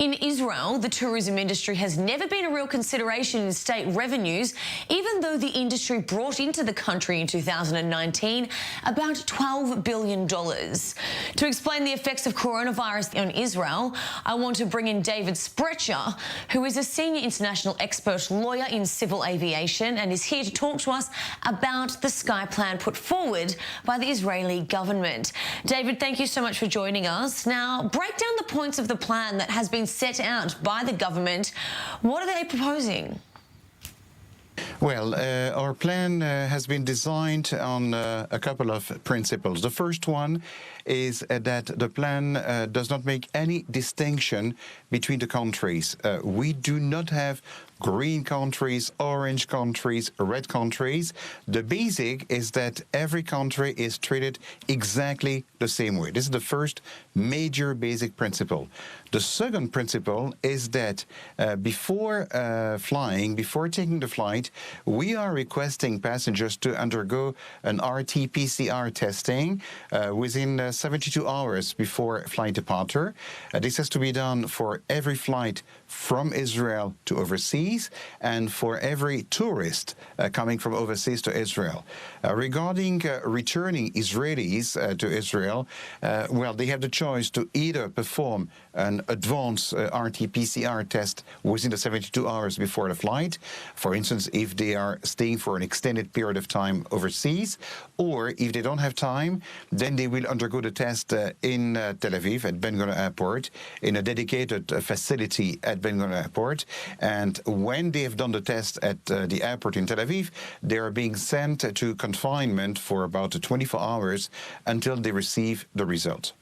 In Israel, the tourism industry has never been a real consideration in state revenues, even though the industry brought into the country in 2019 about $12 billion. To explain the effects of coronavirus on Israel, I want to bring in David Sprecher, who is a senior international expert lawyer in civil aviation and is here to talk to us about the Sky Plan put forward by the Israeli government. David, thank you so much for joining us. Now, break down the points of the plan that has been set out by the government. What are they proposing? Well, our plan has been designed on a couple of principles. The first one is that the plan does not make any distinction between the countries. We do not have green countries, orange countries, red countries. The basic is that every country is treated exactly the same way. This is the first major basic principle. The second principle is that before flying, before taking the flight, we are requesting passengers to undergo an RT-PCR testing within 72 hours before flight departure. This has to be done for every flight from Israel to overseas and for every tourist coming from overseas to Israel. Regarding returning Israelis to Israel, well, they have the choice to either perform an advanced RT-PCR test within the 72 hours before the flight, for instance, if they are staying for an extended period of time overseas, or if they don't have time, then they will undergo the test in Tel Aviv at Ben Gurion Airport in a dedicated facility at Ben Gurion Airport. And when they have done the test at the airport in Tel Aviv, they are being sent to confinement for about 24 hours until they receive the result.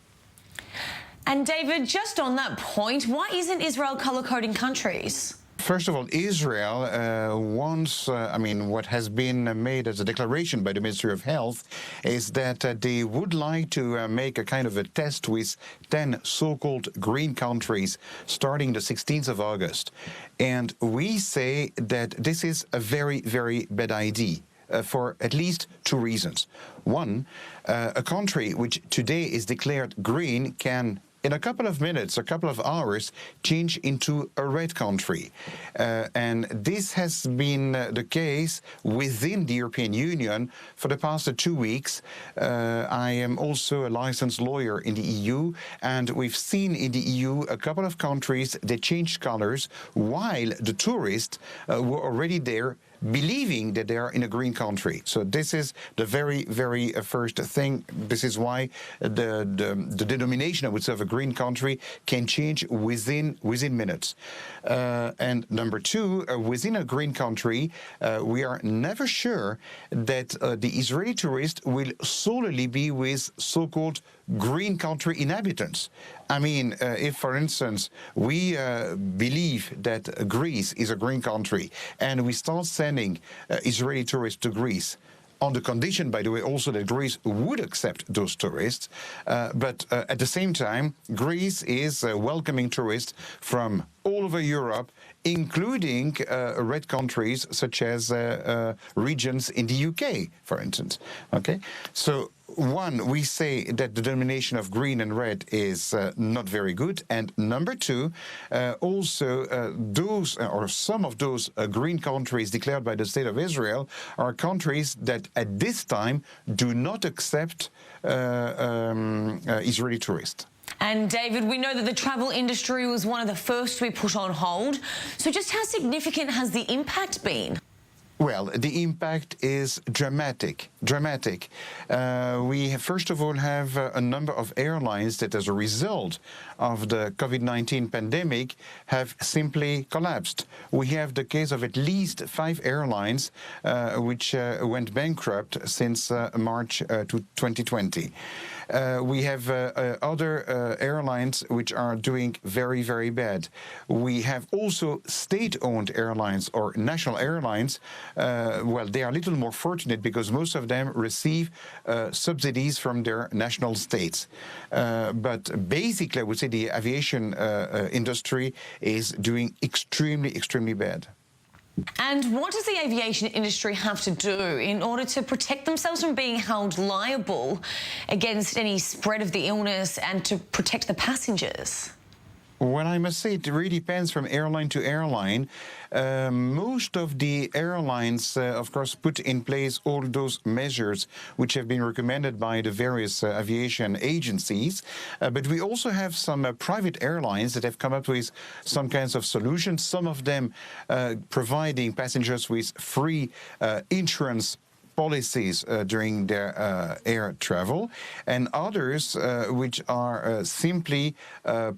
And David, just on that point, why isn't Israel color-coding countries? First of all, Israel wants, what has been made as a declaration by the Ministry of Health is that they would like to make a kind of a test with 10 so-called green countries starting the 16th of August. And we say that this is a very, very bad idea. For at least two reasons. One, a country which today is declared green can, in a couple of minutes, a couple of hours, change into a red country. And this has been the case within the European Union for the past 2 weeks. I am also a licensed lawyer in the EU, and we've seen in the EU a couple of countries that changed colors while the tourists were already there, believing that they are in a green country. So this is the very, very first thing. This is why the denomination, I would say, of a green country can change within minutes. And number two, within a green country, we are never sure that the Israeli tourist will solely be with so-called green country inhabitants. I mean, if, for instance, we believe that Greece is a green country and we start sending Israeli tourists to Greece, on the condition, by the way, also that Greece would accept those tourists. But at the same time, Greece is welcoming tourists from all over Europe, including red countries such as regions in the UK, for instance. Okay, so one, we say that the denomination of green and red is not very good, and number two, also those or some of those green countries declared by the State of Israel are countries that at this time do not accept Israeli tourists. And David, we know that the travel industry was one of the first to be put on hold. So just how significant has the impact been? Well, the impact is dramatic. We first of all have a number of airlines that, as a result of the COVID-19 pandemic, have simply collapsed. We have the case of at least 5 airlines which went bankrupt since March 2020. We have other airlines which are doing very, very bad. We have also state-owned airlines or national airlines. Well, they are a little more fortunate because most of them receive subsidies from their national states. But basically, I would say the aviation industry is doing extremely, extremely bad. And what does the aviation industry have to do in order to protect themselves from being held liable against any spread of the illness and to protect the passengers? Well, I must say it really depends from airline to airline. Most of the airlines, of course, put in place all those measures which have been recommended by the various aviation agencies. But we also have some private airlines that have come up with some kinds of solutions, some of them providing passengers with free insurance policies during their air travel, and others which are simply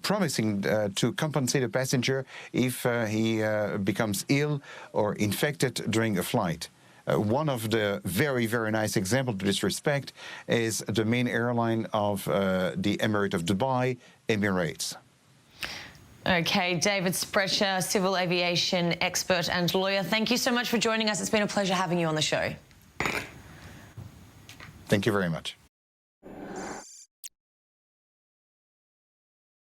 promising to compensate a passenger if he becomes ill or infected during a flight. One of the very, very nice examples to this respect is the main airline of the Emirate of Dubai, Emirates. Okay, David Sprecher, civil aviation expert and lawyer, thank you so much for joining us. It's been a pleasure having you on the show. Thank you very much.